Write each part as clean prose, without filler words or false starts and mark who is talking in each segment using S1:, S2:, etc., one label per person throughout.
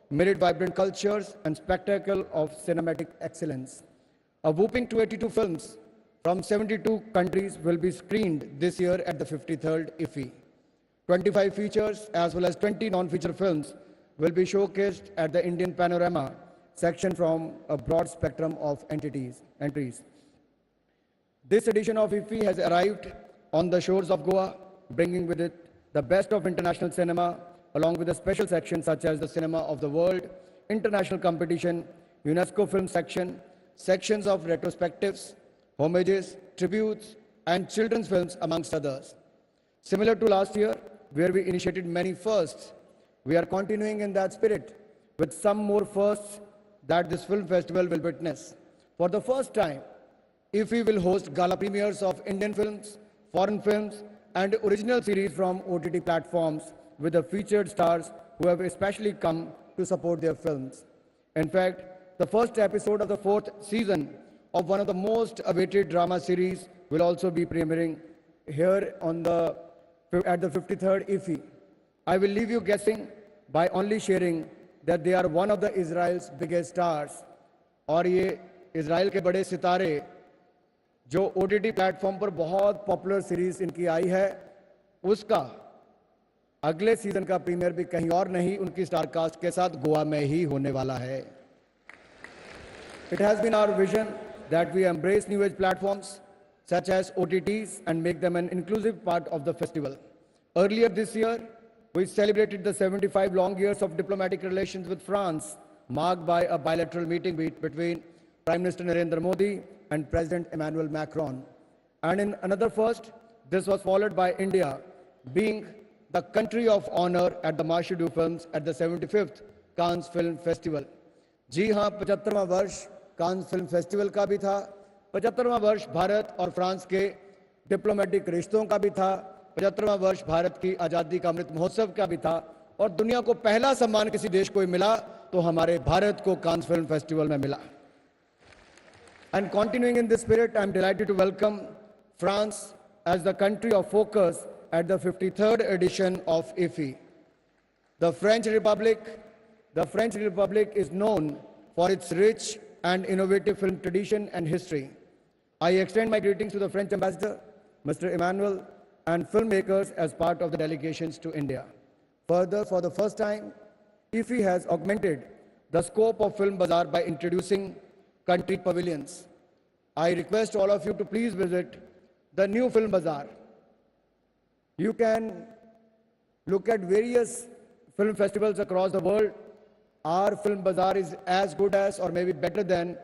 S1: mirrored vibrant cultures and spectacle of cinematic excellence. A whopping 282 films from 72 countries will be screened this year at the 53rd IFFI. 25 features as well as 20 non-feature films will be showcased at the Indian Panorama section from a broad spectrum of entries. This edition of IFFI has arrived on the shores of Goa, bringing with it the best of international cinema, along with a special section such as the Cinema of the World, International Competition, UNESCO Film Section, sections of retrospectives, homages, tributes, and children's films, amongst others. Similar to last year, where we initiated many firsts, we are continuing in that spirit with some more firsts that this film festival will witness. For the first time, IFFI will host gala premieres of Indian films, foreign films, and original series from OTT platforms with the featured stars who have especially come to support their films. In fact, the first episode of the 4th season of one of the most awaited drama series will also be premiering here at the 53rd IFFI. I will leave you guessing by only sharing that they are one of the Israel's biggest stars. और ये Israel के बड़े सितारे जो OTT platform पर बहुत popular series इनकी आई है, उसका अगले सीजन का प्रीमियर भी कहीं और नहीं, उनकी स्टार कास्ट के साथ गोवा में ही होने वाला है. It has been our vision that we embrace new age platforms such as OTTs and make them an inclusive part of the festival. Earlier this year, we celebrated the 75 long years of diplomatic relations with France, marked by a bilateral meeting between Prime Minister Narendra Modi and President Emmanuel Macron. And in another first, this was followed by India being the country of honor at the Marche du Films at the 75th Cannes Film Festival. जी हाँ, 75वां वर्ष Cannes film festival का भी था, 75वां वर्ष भारत और France के diplomatic रिश्तों का भी था, 75वां वर्ष भारत की आज़ादी का अमृत महोत्सव का भी था, और दुनिया को पहला सम्मान किसी देश को मिला तो हमारे भारत को कांस फिल्म फेस्टिवल में मिला. And continuing in this spirit, I am delighted to welcome France as the country of focus at the 53rd edition of IFFI. The French Republic is known for its rich and innovative film tradition and history. I extend my greetings to the French ambassador, Mr. Emmanuel, and filmmakers as part of the delegations to India. Further, for the first time, IFFI has augmented the scope of Film Bazaar by introducing country pavilions. I request all of you to please visit the new Film Bazaar. You can look at various film festivals across the world. Our Film Bazaar is as good as or maybe better than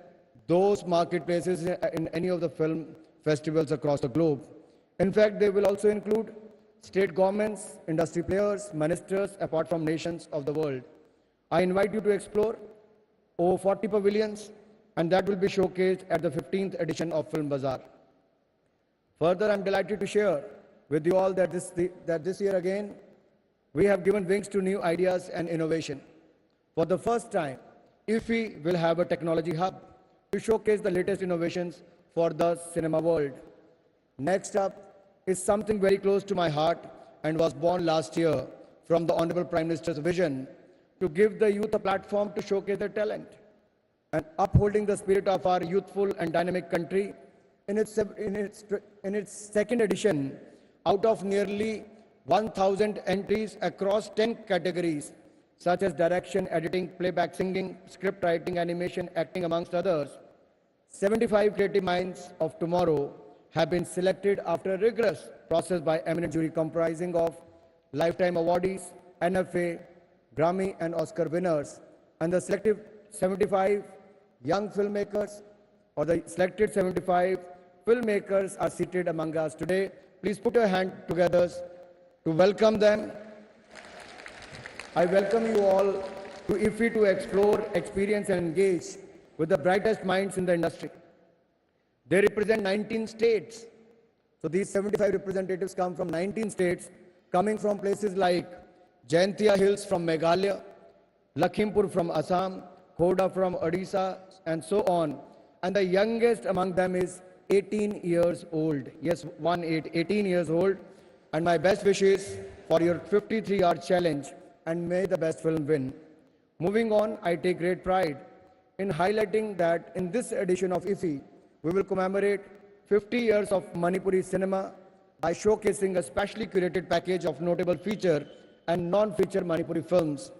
S1: those marketplaces in any of the film festivals across the globe. In fact, they will also include state governments, industry players, ministers, apart from nations of the world. I invite you to explore over 40 pavilions, and that will be showcased at the 15th edition of Film Bazaar. Further, I'm delighted to share with you all that this year again, we have given wings to new ideas and innovation. For the first time, IFFI will have a technology hub to showcase the latest innovations for the cinema world. Next up is something very close to my heart and was born last year from the Honorable Prime Minister's vision to give the youth a platform to showcase their talent. And upholding the spirit of our youthful and dynamic country, in its second edition, out of nearly 1,000 entries across 10 categories, such as direction, editing, playback singing, script writing, animation, acting, amongst others, 75 creative minds of tomorrow have been selected after a rigorous process by eminent jury comprising of lifetime awardees, NFA, Grammy and Oscar winners, and the selected 75 young filmmakers, or the selected 75 filmmakers are seated among us today. Please put your hand together to welcome them. I welcome you all to IFFI to explore, experience and engage with the brightest minds in the industry. They represent 19 states. So these 75 representatives come from 19 states, coming from places like Jaintia Hills from Meghalaya, Lakhimpur from Assam, Khoda from Odisha, and so on. And the youngest among them is 18 years old. Yes, 18 years old. And my best wishes for your 53-hour challenge, and may the best film win. Moving on, I take great pride in highlighting that in this edition of IFFI, we will commemorate 50 years of Manipuri cinema by showcasing a specially curated package of notable feature and non-feature Manipuri films.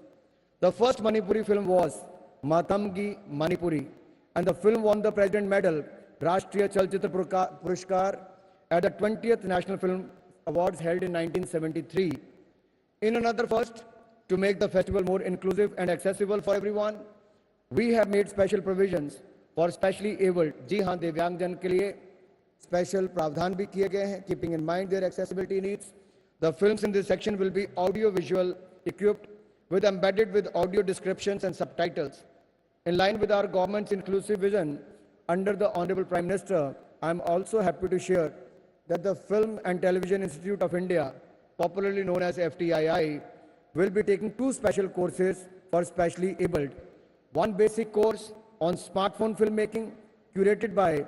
S1: The first Manipuri film was Matamgi Manipuri, and the film won the President Medal, Rashtriya Chalchitra Purushkar, at the 20th National Film Awards held in 1973. In another first, to make the festival more inclusive and accessible for everyone, we have made special provisions for specially abled. जी हाँ, दिव्यांगजन के लिए special प्रावधान भी किए गए हैं, keeping in mind their accessibility needs. The films in this section will be audio-visual equipped with embedded with audio descriptions and subtitles. In line with our government's inclusive vision, under the Honorable Prime Minister, I am also happy to share that the Film and Television Institute of India, popularly known as FTII, will be taking 2 special courses for specially abled. One basic course on smartphone filmmaking, curated by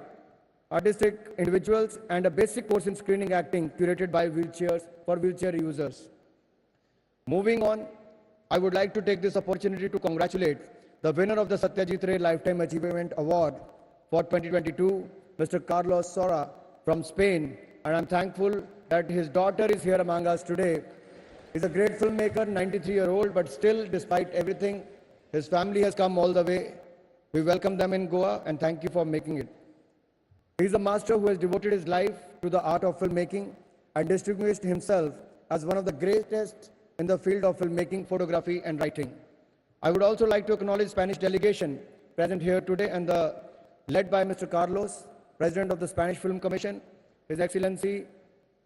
S1: artistic individuals, and a basic course in screening acting, curated by wheelchair users. Moving on, I would like to take this opportunity to congratulate the winner of the Satyajit Ray Lifetime Achievement Award for 2022, Mr. Carlos Sora from Spain, and I'm thankful that his daughter is here among us today. He's a great filmmaker, 93-year-old, but still, despite everything, his family has come all the way. We welcome them in Goa and thank you for making it. He's a master who has devoted his life to the art of filmmaking and distinguished himself as one of the greatest in the field of filmmaking, photography, and writing. I would also like to acknowledge Spanish delegation present here today and led by Mr. Carlos, President of the Spanish Film Commission, His Excellency,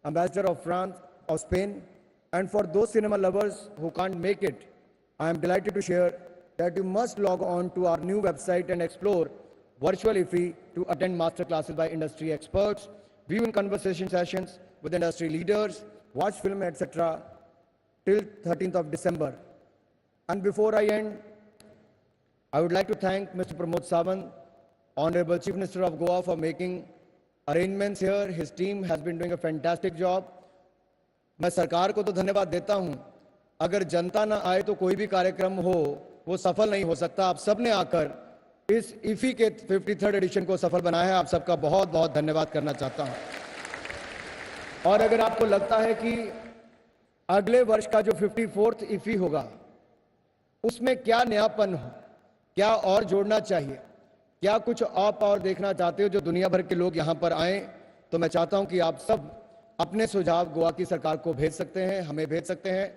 S1: Ambassador of France, of Spain, and for those cinema lovers who can't make it, I am delighted to share that you must log on to our new website and explore virtual IFFI to attend master classes by industry experts, view in conversation sessions with industry leaders, watch film, etc. till 13th of December. And before I end, I would like to thank Mr. Pramod Sawant, Honorable Chief Minister of Goa, for making arrangements here. His team has been doing a fantastic job. मैं सरकार को तो धन्यवाद देता हूं, अगर जनता ना आए तो कोई भी कार्यक्रम हो वो सफल नहीं हो सकता। आप सब ने आकर इस IFFI के 53rd एडिशन को सफल बनाया है, आप सबका बहुत बहुत धन्यवाद करना चाहता हूं। और अगर आपको लगता है कि अगले वर्ष का जो 54th IFFI होगा उसमें क्या नयापन हो, क्या और जोड़ना चाहिए, क्या कुछ आप और देखना चाहते हो जो दुनिया भर के लोग यहां पर आए, तो मैं चाहता हूं कि आप सब अपने सुझाव गोवा की सरकार को भेज सकते हैं, हमें भेज सकते हैं।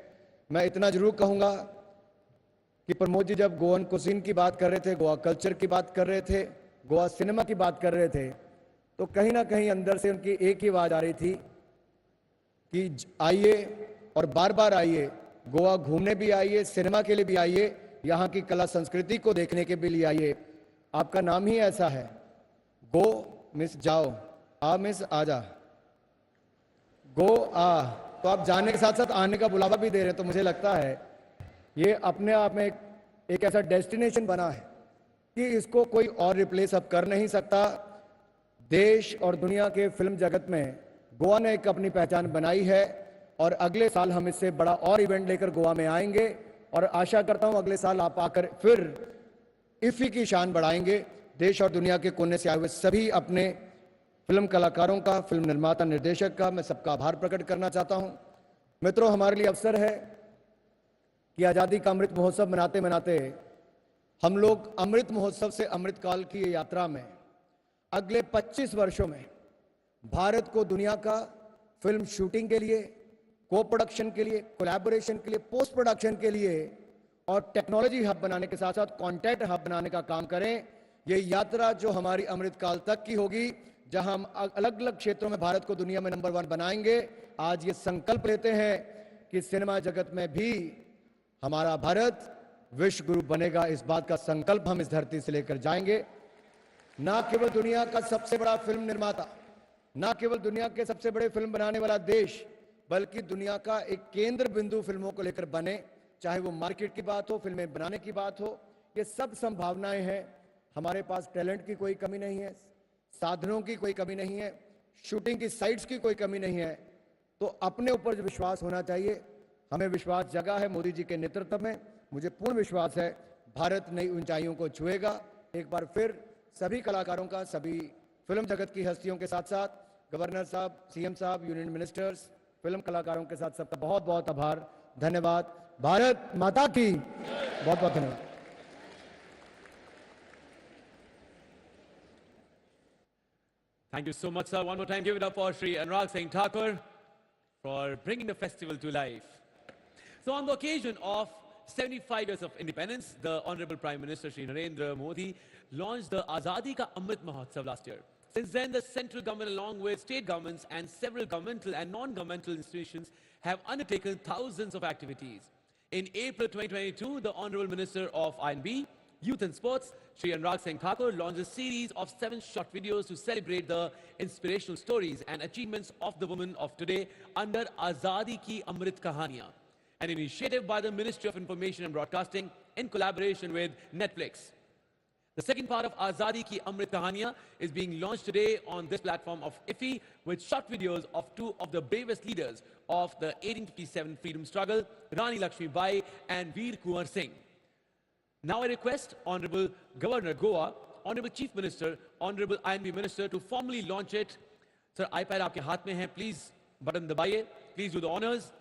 S1: मैं इतना जरूर कहूंगा कि प्रमोद जी जब गोवन कुजीन की बात कर रहे थे, गोवा कल्चर की बात कर रहे थे, गोवा सिनेमा की बात कर रहे थे, तो कहीं ना कहीं अंदर से उनकी एक ही आवाज आ रही थी कि आइए और बार बार आइए, गोवा घूमने भी आइए, सिनेमा के लिए भी आइए, यहाँ की कला संस्कृति को देखने के भी लिए आइए। आपका नाम ही ऐसा है, गो मिस जाओ, आ मिस आजा, गो आ, तो आप जाने के साथ साथ आने का बुलावा भी दे रहे हैं। तो मुझे लगता है ये अपने आप में एक ऐसा डेस्टिनेशन बना है कि इसको कोई और रिप्लेस अब कर नहीं सकता। देश और दुनिया के फिल्म जगत में गोवा ने एक अपनी पहचान बनाई है और अगले साल हम इससे बड़ा और इवेंट लेकर गोवा में आएंगे और आशा करता हूं अगले साल आप आकर फिर IFFI की शान बढ़ाएंगे। देश और दुनिया के कोने से आए हुए सभी अपने फिल्म कलाकारों का, फिल्म निर्माता, निर्देशक का मैं सबका आभार प्रकट करना चाहता हूं। मित्रों, हमारे लिए अवसर है कि आज़ादी का अमृत महोत्सव मनाते मनाते हम लोग अमृत महोत्सव से अमृतकाल की यात्रा में अगले 25 वर्षों में भारत को दुनिया का फिल्म शूटिंग के लिए, को प्रोडक्शन के लिए, कोलैबोरेशन के लिए, पोस्ट प्रोडक्शन के लिए और टेक्नोलॉजी हब बनाने के साथ साथ कॉन्टेंट हब बनाने का काम करें। ये यात्रा जो हमारी अमृतकाल तक की होगी, जहां हम अलग अलग क्षेत्रों में भारत को दुनिया में नंबर 1 बनाएंगे। आज ये संकल्प लेते हैं कि सिनेमा जगत में भी हमारा भारत विश्व गुरु बनेगा। इस बात का संकल्प हम इस धरती से लेकर जाएंगे। ना केवल दुनिया का सबसे बड़ा फिल्म निर्माता, ना केवल दुनिया के सबसे बड़े फिल्म बनाने वाला देश, बल्कि दुनिया का एक केंद्र बिंदु फिल्मों को लेकर बने। चाहे वो मार्केट की बात हो, फिल्में बनाने की बात हो, ये सब संभावनाएं हैं। हमारे पास टैलेंट की कोई कमी नहीं है, साधनों की कोई कमी नहीं है, शूटिंग की साइट्स की कोई कमी नहीं है। तो अपने ऊपर जो विश्वास होना चाहिए, हमें विश्वास जगा है मोदी जी के नेतृत्व में। मुझे पूर्ण विश्वास है भारत नई ऊंचाइयों को छुएगा। एक बार फिर सभी कलाकारों का, सभी फिल्म जगत की हस्तियों के साथ साथ गवर्नर साहब, सीएम साहब, यूनियन मिनिस्टर्स, फिल्म कलाकारों के साथ सबका बहुत बहुत आभार, धन्यवाद। भारत माता की बहुत बहुत धन्यवाद।
S2: Thank you so much, sir. One more time, give it up for Shri Anurag Singh Thakur for bringing the festival to life. So on the occasion of 75 years of independence, the Honorable Prime Minister Shri Narendra Modi launched the Azadi Ka Amrit Mahotsav last year. Since then, the central government, along with state governments and several governmental and non-governmental institutions, have undertaken thousands of activities. In April 2022, the Honorable Minister of I&B, Youth and Sports, Shri Anurag Singh Thakur, launched a series of 7 short videos to celebrate the inspirational stories and achievements of the women of today under Azadi Ki Amrit Kahaniyan, an initiative by the Ministry of Information and Broadcasting in collaboration with Netflix. The second part of Azadi Ki Amrit Kahaniyan is being launched today on this platform of IFFI with short videos of 2 of the bravest leaders of the 1857 freedom struggle, Rani Lakshmi Bai and Veer Kunwar Singh. Now I request Honorable Governor Goa, Honorable Chief Minister, Honorable I&B Minister to formally launch it. Sir, iPad आपके हाथ में है, please button दबाइए, please do the honors.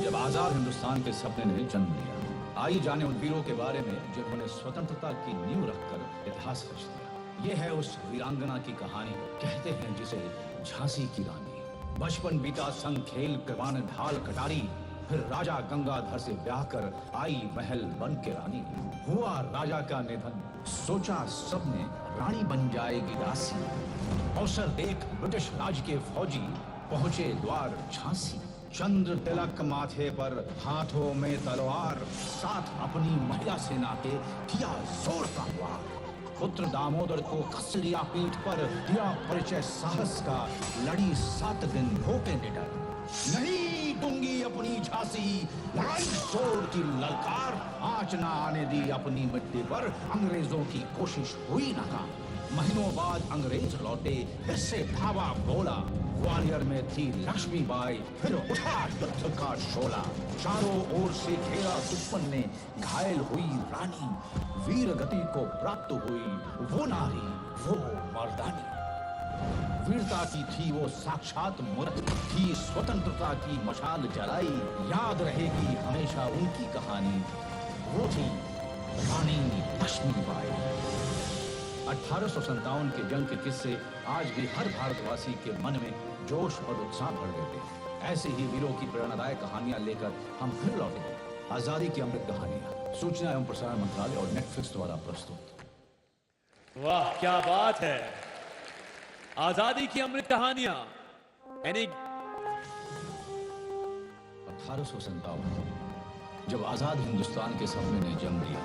S3: जब आजाद हिंदुस्तान के सपने ने जन्म लिया, आई जाने उन वीरों के बारे में जिन्होंने स्वतंत्रता की नींव रखकर इतिहास रच दिया। ये है उस वीरांगना की कहानी, कहते हैं जिसे झांसी की रानी। बचपन बीता संग खेल करवान ढाल कटारी, फिर राजा गंगाधर से ब्याह कर आई महल बन के रानी। हुआ राजा का निधन, सोचा सबने रानी बन जाएगी दासी। अवसर देख ब्रिटिश राज के फौजी पहुंचे द्वार झांसी। चंद्र तिलक माथे पर, हाथों में तलवार, साथ अपनी महिला सेना के किया जोर का वार। पुत्र दामोदर को कस लिया पीठ पर, दिया परिचय साहस का, लड़ी 7 दिन होके निडर। नहीं दूंगी अपनी झांसी, लड़ाई जोर की ललकार, आंच न आने दी अपनी मिट्टी पर, अंग्रेजों की कोशिश हुई नाकाम। महीनों बाद अंग्रेज लौटे, इससे धावा बोला, ग्वालियर में थी लक्ष्मीबाई, फिर उठा युद्ध का शोला। चारों ओर से घेरा दुश्मन ने, घायल हुई रानी, वीर गति को प्राप्त हुई वो नारी, वो मर्दानी। वीरता की थी वो साक्षात मूर्ति, थी स्वतंत्रता की मशाल जलाई। याद रहेगी हमेशा उनकी कहानी, वो थी रानी लक्ष्मीबाई। 1857 के जंग के किस्से आज भी हर भारतवासी के मन में जोश और उत्साह भर देते हैं। ऐसे ही वीरों की प्रेरणादायक कहानियां लेकर हम फिर लौटेंगे। आजादी की अमृत कहानियां, सूचना एवं प्रसारण मंत्रालय और नेटफ्लिक्स द्वारा प्रस्तुत।
S2: वाह, क्या बात है। आजादी की अमृत कहानियां
S3: 1857 जब आजाद हिंदुस्तान के सपने ने जन्म लिया,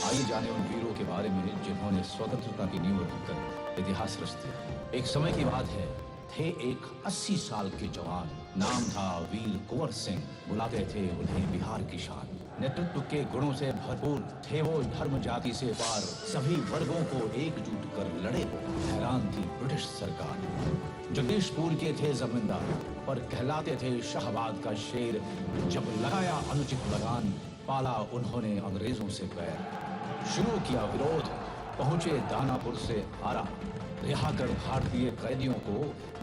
S3: आइए जाने उन वीरों के बारे में जिन्होंने स्वतंत्रता की नींव रखकर इतिहास रच दिया। एक समय की बात है, थे एक 80 साल के जवान, नाम था वीर कुंवर सिंह, बुलाते थे उन्हें बिहार की शान। नेतृत्व के गुणों से भरपूर थे वो, धर्म जाति से पार, सभी वर्गों को एकजुट कर लड़े वो। हैरान थी ब्रिटिश सरकार। जगदीशपुर के थे जमींदार, पर कहलाते थे शाहबाद का शेर। जब लगाया अनुचित लगान, पाला उन्होंने अंग्रेजों से पैर। शुरू किया विरोध, पहुंचे दानापुर से आरा, रिहा कर भारतीय कैदियों को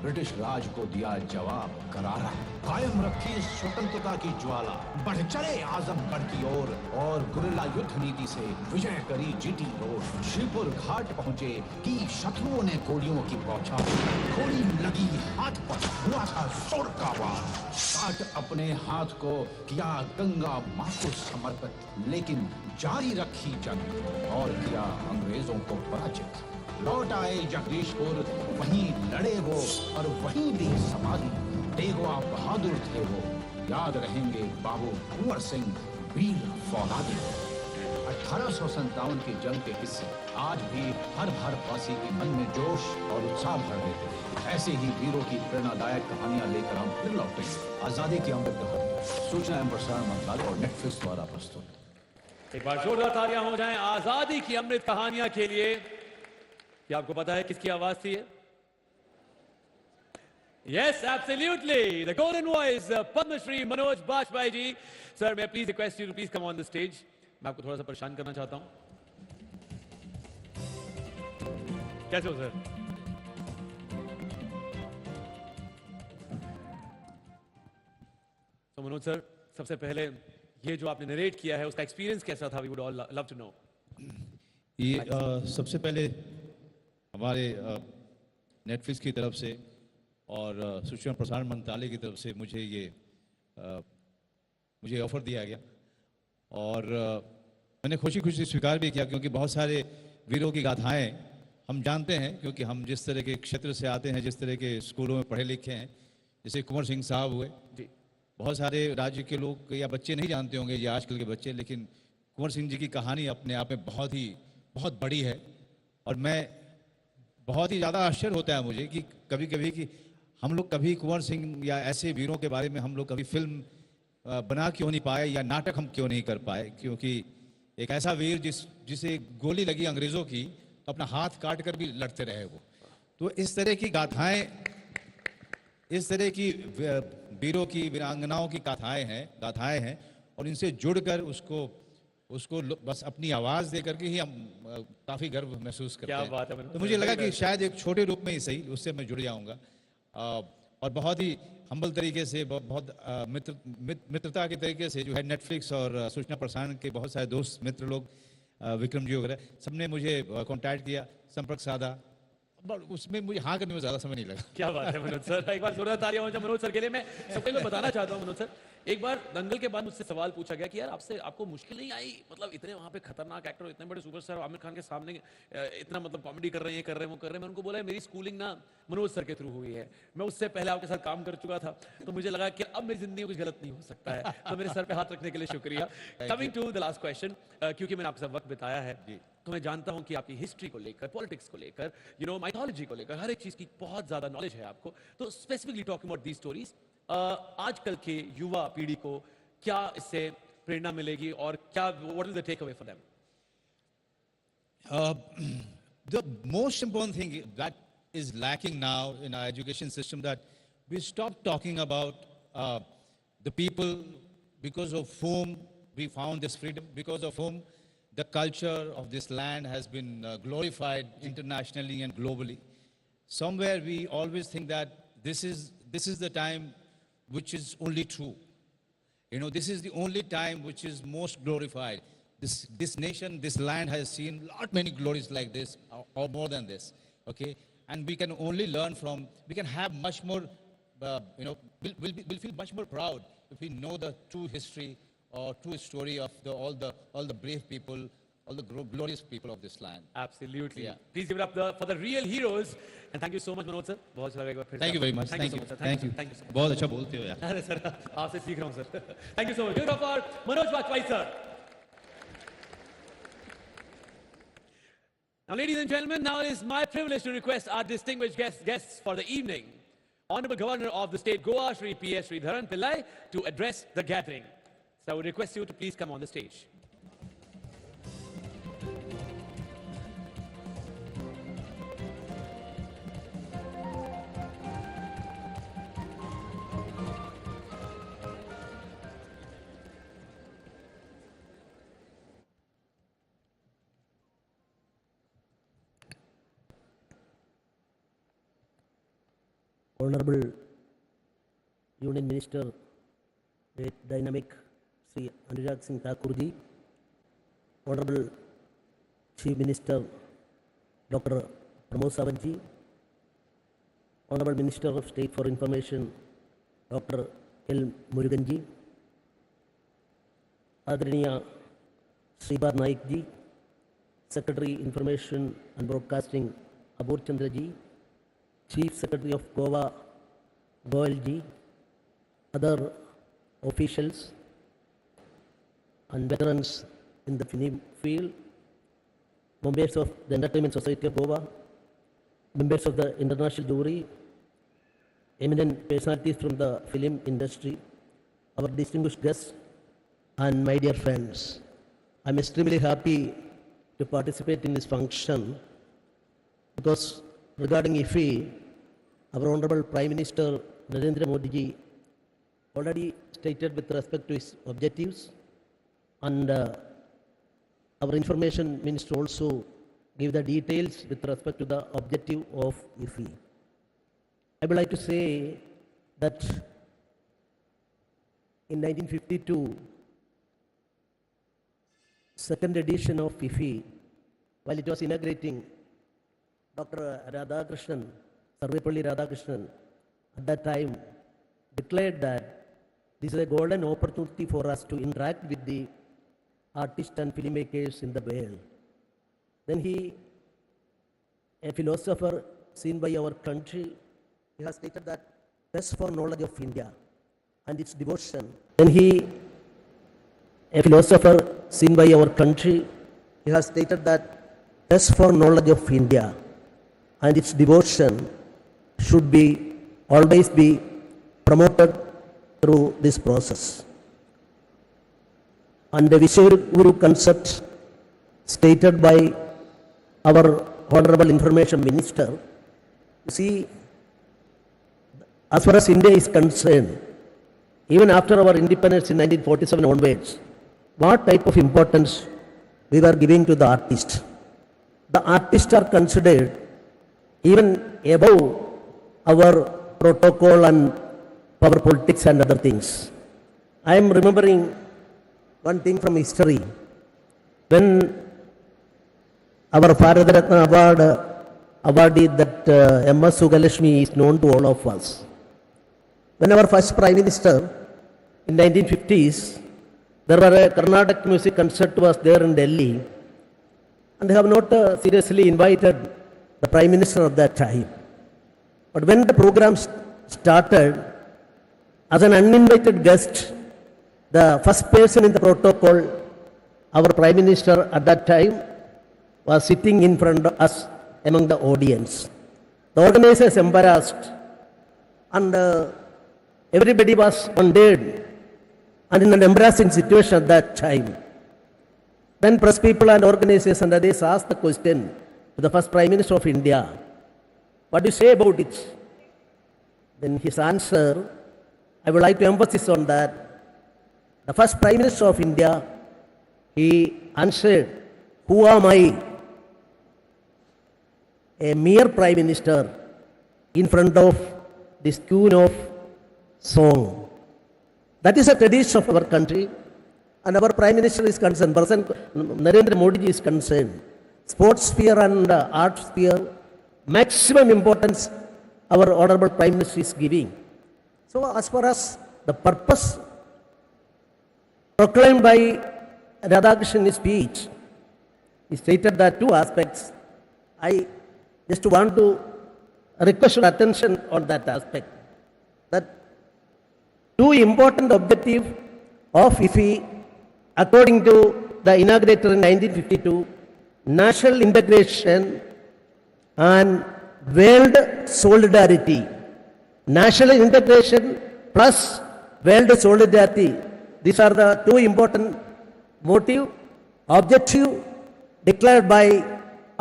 S3: ब्रिटिश राज को दिया जवाब करारा। कायम रखी स्वतंत्रता की ज्वाला, बढ़ चले आजमगढ़ की ओर, और गुरिल्ला युद्ध नीति से विजय करी जीटी रोड। श्रीपुर घाट पहुंचे कि शत्रुओं ने गोलियों की बौछार, गोली लगी हाथ पर, हुआ था जोर का वार। काट अपने हाथ को किया गंगा मां को समर्पित, लेकिन जारी रखी जंग और किया अंग्रेजों को पराजित। लौट आए जगदीशपुर, वहीं लड़े वो और वहीं दी समाधि। तेगवा बहादुर थे वो, याद रहेंगे बाबू कुंवर सिंह वीर फौलादी। 1857 की जंग के किस्से आज भी हर भारतवासी के मन में जोश और उत्साह भर देते हैं। ऐसे ही वीरों की प्रेरणादायक कहानियां लेकर हम फिर लौटेंगे। आजादी की अमृत कहानी, सूचना एवं प्रसारण मंत्रालय और नेटफ्लिक्स द्वारा प्रस्तुत।
S2: एक बार जोरदार तालियां हो जाएं आजादी की अमृत कहानियां के लिए। क्या आपको पता है किसकी आवाज थी ये? Yes, absolutely. The golden voice, Padma Shri Manoj Bajpayee ji. Sir, may I please request you to please come on the stage? मैं आपको थोड़ा सा परेशान करना चाहता हूं। कैसे हो सर? तो मनोज सर, सबसे पहले ये जो आपने नरेट किया है उसका एक्सपीरियंस कैसा था? We would all love to know.
S3: ये सबसे पहले हमारे नेटफ्लिक्स की तरफ से और सूचना प्रसारण मंत्रालय की तरफ से मुझे ऑफर दिया गया और मैंने खुशी खुशी स्वीकार भी किया, क्योंकि बहुत सारे वीरों की गाथाएं हम जानते हैं, क्योंकि हम जिस तरह के क्षेत्र से आते हैं, जिस तरह के स्कूलों में पढ़े लिखे हैं, जैसे कुंवर सिंह साहब हुए जी, बहुत सारे राज्य के लोग या बच्चे नहीं जानते होंगे, ये आजकल के बच्चे, लेकिन कुंवर सिंह जी की कहानी अपने आप में बहुत बड़ी है। और मैं बहुत ही ज़्यादा आश्चर्य होता है मुझे कि कभी कभी कि हम लोग कभी कुंवर सिंह या ऐसे वीरों के बारे में हम लोग कभी फिल्म बना क्यों नहीं पाए या नाटक हम क्यों नहीं कर पाए, क्योंकि एक ऐसा वीर जिसे गोली लगी अंग्रेज़ों की तो अपना हाथ काट कर भी लड़ते रहे वो। तो इस तरह की गाथाएं, इस तरह की वीरों की, वीरांगनाओं की गाथाएं हैं और इनसे जुड़कर उसको बस अपनी आवाज़ दे करके ही हम काफ़ी गर्व महसूस करते हैं।
S2: क्या बात है।
S3: तो मुझे लगा कि शायद एक छोटे रूप में ही सही उससे मैं जुड़ जाऊंगा और बहुत ही हम्बल तरीके से, बहुत मित्रता के तरीके से जो है नेटफ्लिक्स और सूचना प्रसारण के बहुत सारे दोस्त मित्र लोग, विक्रम जी वगैरह, सबने मुझे कांटेक्ट किया, संपर्क साधा, उसमें मुझे हाँ करने में ज़्यादा समय नहीं लगा।
S2: क्या बात है मनोज सर, एक बार जोरदार तालियां हो जाए मनोज सर के लिए। मैं सबके लिए बताना चाहता हूं मनोज सर, एक बार दंगल के बाद मुझसे सवाल पूछा गया कि यार आपको मुश्किल नहीं आई, मतलब इतने वहां पे खतरनाक एक्टर, इतने बड़े सुपरस्टार आमिर खान के सामने इतना मतलब कॉमेडी कर रहे हैं, वो कर रहे हैं। मैं उनको बोला मेरी स्कूलिंग ना मनोज सर के थ्रू हुई है, मैं उससे पहले आपके साथ काम कर चुका था, तो मुझे लगा कि अब मेरी जिंदगी में कुछ गलत नहीं हो सकता है। तो मेरे सर पे हाथ रखने के लिए शुक्रिया। Coming to the last question, क्योंकि मैंने आपके साथ वक्त बिताया है तो मैं जानता हूं कि आपकी हिस्ट्री को लेकर, पॉलिटिक्स को लेकर, माइथोलॉजी को लेकर, हर एक चीज की बहुत ज्यादा नॉलेज है आपको। तो specifically talking about these stories, आजकल के युवा पीढ़ी को क्या इससे प्रेरणा मिलेगी और क्या, what is the take away for them?
S3: The most important thing that is lacking now in our education system, that we stop talking about the people because of whom we found this freedom, because of whom the culture of this land has been glorified internationally and globally. Somewhere we always think that this is the time which is only true. This is the only time which is most glorified. This nation, this land has seen many glories like this, or more than this, okay? And we can only learn from, we can have much more, we'll feel much more proud if we know the true history or true story of all the brave people, all the glorious people of this land.
S2: Absolutely.
S3: Yeah.
S2: Please give it up for the real heroes. And thank you so much, Manoj sir. बहुत अच्छा लगा फिर से।
S3: Thank you very much.
S2: Thank you so much, sir.
S3: Thank you.
S2: Thank you, sir.
S3: बहुत अच्छा बोलते हो यार।
S2: अरे सर, आपसे सीख रहा हूँ sir. Thank you so much. Give it up for Manoj Bajpayee sir. Now, ladies and gentlemen, now it is my privilege to request our distinguished guests for the evening, Honorable Governor of the State Goa, Shri P.S. Sridharan Pillai, to address the gathering. So I would request you to please come on the stage.
S4: Honorable Union Minister, great dynamic Sri Anurag Singh Thakur ji, Honorable Chief Minister Dr. Pramod Sawant ji, Honorable Minister of State for Information Dr. L. Murugan ji, Adriniya Sribar Naik ji, Secretary Information and Broadcasting Abur Chandra ji, Chief Secretary of Goa, Goel ji, other officials and veterans in the film field, members of the Entertainment Society of Goa, members of the international jury, eminent personalities from the film industry, our distinguished guests, and my dear friends. I'm extremely happy to participate in this function because regarding IFFI, our Honorable Prime Minister Narendra Modi ji already stated with respect to his objectives, and our Information Minister also gave the details with respect to the objective of IFFI. I would like to say that in 1952, second edition of IFFI, while it was inaugurating, Dr. Radhakrishnan, Sarvepalli Radhakrishnan, at that time declared that this is a golden opportunity for us to interact with the artists and filmmakers in the world. Then he, a philosopher seen by our country, he has stated that quest for knowledge of India and its devotion. Then he, a philosopher seen by our country, he has stated that quest for knowledge of India and its devotion should be always be promoted through this process. And the Vishwaguru concept stated by our Honorable Information Minister, you see, as far as India is concerned, even after our independence in 1947 onwards, what type of importance we were giving to the artists? The artists are considered even above our protocol and power politics and other things. I am remembering one thing from history. When our Bharat Ratna award awardee, that M.S. Sugalakshmi, is known to all of us. When our first Prime Minister in 1950s, there were a Carnatic music concert was there in Delhi, and they have not seriously invited the Prime Minister of that time. But when the program started, as an uninvited guest, the first person in the protocol, our Prime Minister at that time, was sitting in front of us among the audience. The organizers embarrassed, and everybody was wondered and in an embarrassing situation at that time. Then press people and organizers and others asked the question to the first Prime Minister of India, what do you say about it? Then his answer, I would like to emphasize on that. The first Prime Minister of India, he answered, who am I? A mere Prime Minister in front of this tune of song. That is a tradition of our country, and our Prime Minister is concerned, President Narendra Modi is concerned. Sports sphere and art sphere, maximum importance our Honorable Prime Minister is giving. So as far as the purpose proclaimed by Radhakrishnan in his speech, he stated that two aspects. I just want to request your attention on that aspect. That two important objectives of IFFI, according to the inaugurator in 1952, national integration and world solidarity. National integration plus world solidarity. These are the two important motive, objective declared by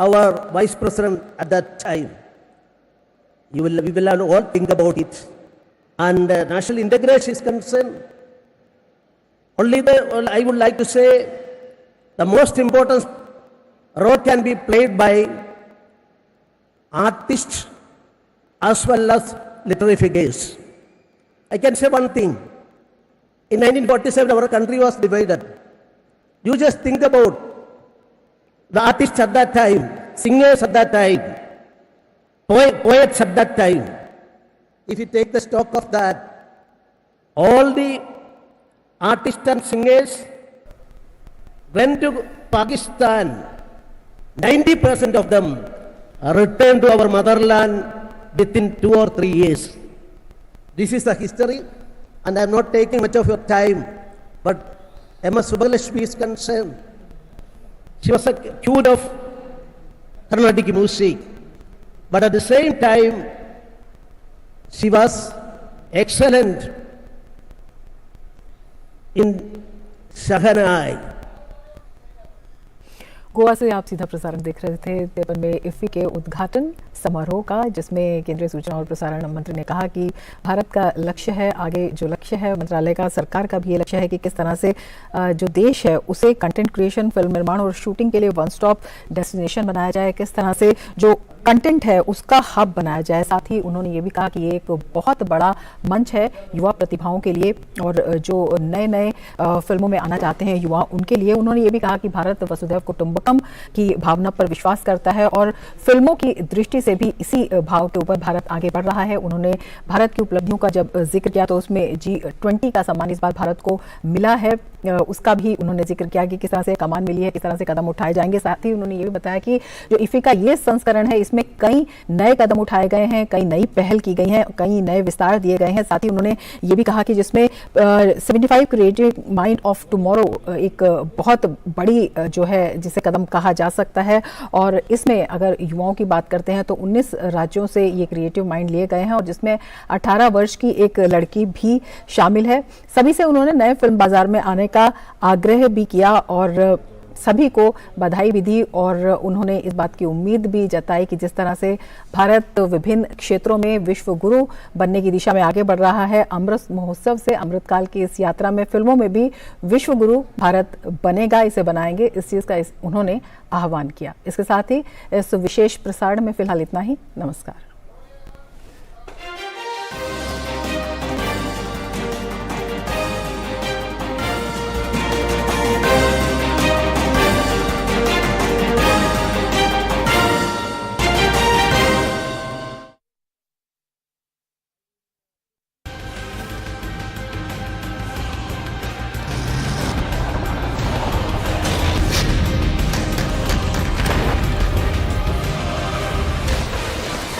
S4: our Vice President at that time. We will all think about it. And national integration is concerned, I would like to say the most important role can be played by artists as well as literary figures. I can say one thing. In 1947, our country was divided. You just think about the artists at that time, singers at that time, poets at that time. If you take the stock of that, all the artists and singers went to Pakistan. 90% of them returned to our motherland within 2 or 3 years. This is the history, and I am not taking much of your time, but M.S. Subbulakshmi is concerned. She was a queen of Carnatic music, but at the same time, she was excellent in Shahanai.
S5: Goa से आप सीधा प्रसारण देख रहे थे 53 में IFFI के उद्घाटन समारोह का, जिसमें केंद्रीय सूचना और प्रसारण मंत्री ने कहा कि भारत का लक्ष्य है, आगे जो लक्ष्य है मंत्रालय का, सरकार का भी ये लक्ष्य है कि किस तरह से जो देश है उसे कंटेंट क्रिएशन, फिल्म निर्माण और शूटिंग के लिए वन स्टॉप डेस्टिनेशन बनाया जाए, किस तरह से जो कंटेंट है उसका हब बनाया जाए। साथ ही उन्होंने ये भी कहा कि ये एक बहुत बड़ा मंच है युवा प्रतिभाओं के लिए और जो नए नए फिल्मों में आना चाहते हैं युवा, उनके लिए। उन्होंने ये भी कहा कि भारत वसुधैव कुटुंबकम की भावना पर विश्वास करता है और फिल्मों की दृष्टि से भी इसी भाव के ऊपर भारत आगे बढ़ रहा है। उन्होंने भारत की उपलब्धियों का जब जिक्र किया तो उसमें G20 का सम्मान इस बार भारत को मिला है, उसका भी उन्होंने जिक्र किया कि किस तरह से कमान मिली है, किस तरह से कदम उठाए जाएंगे। साथ ही उन्होंने ये भी बताया कि जो IFFI का ये संस्करण है इसमें कई नए कदम उठाए गए हैं, कई नई पहल की गई हैं, कई नए विस्तार दिए गए हैं। साथ ही उन्होंने ये भी कहा कि जिसमें 75 क्रिएटिव माइंड ऑफ टुमारो एक बहुत बड़ी जो है जिसे कदम कहा जा सकता है, और इसमें अगर युवाओं की बात करते हैं तो 19 राज्यों से ये क्रिएटिव माइंड लिए गए हैं और जिसमें 18 वर्ष की एक लड़की भी शामिल है। सभी से उन्होंने नए फिल्म बाजार में आने का आग्रह भी किया और सभी को बधाई भी दी और उन्होंने इस बात की उम्मीद भी जताई कि जिस तरह से भारत विभिन्न क्षेत्रों में विश्व गुरु बनने की दिशा में आगे बढ़ रहा है, अमृत महोत्सव से अमृतकाल की इस यात्रा में फिल्मों में भी विश्व गुरु भारत बनेगा, इसे बनाएंगे, इस चीज़ का उन्होंने आह्वान किया। इसके साथ ही इस विशेष प्रसारण में फिलहाल इतना ही। नमस्कार।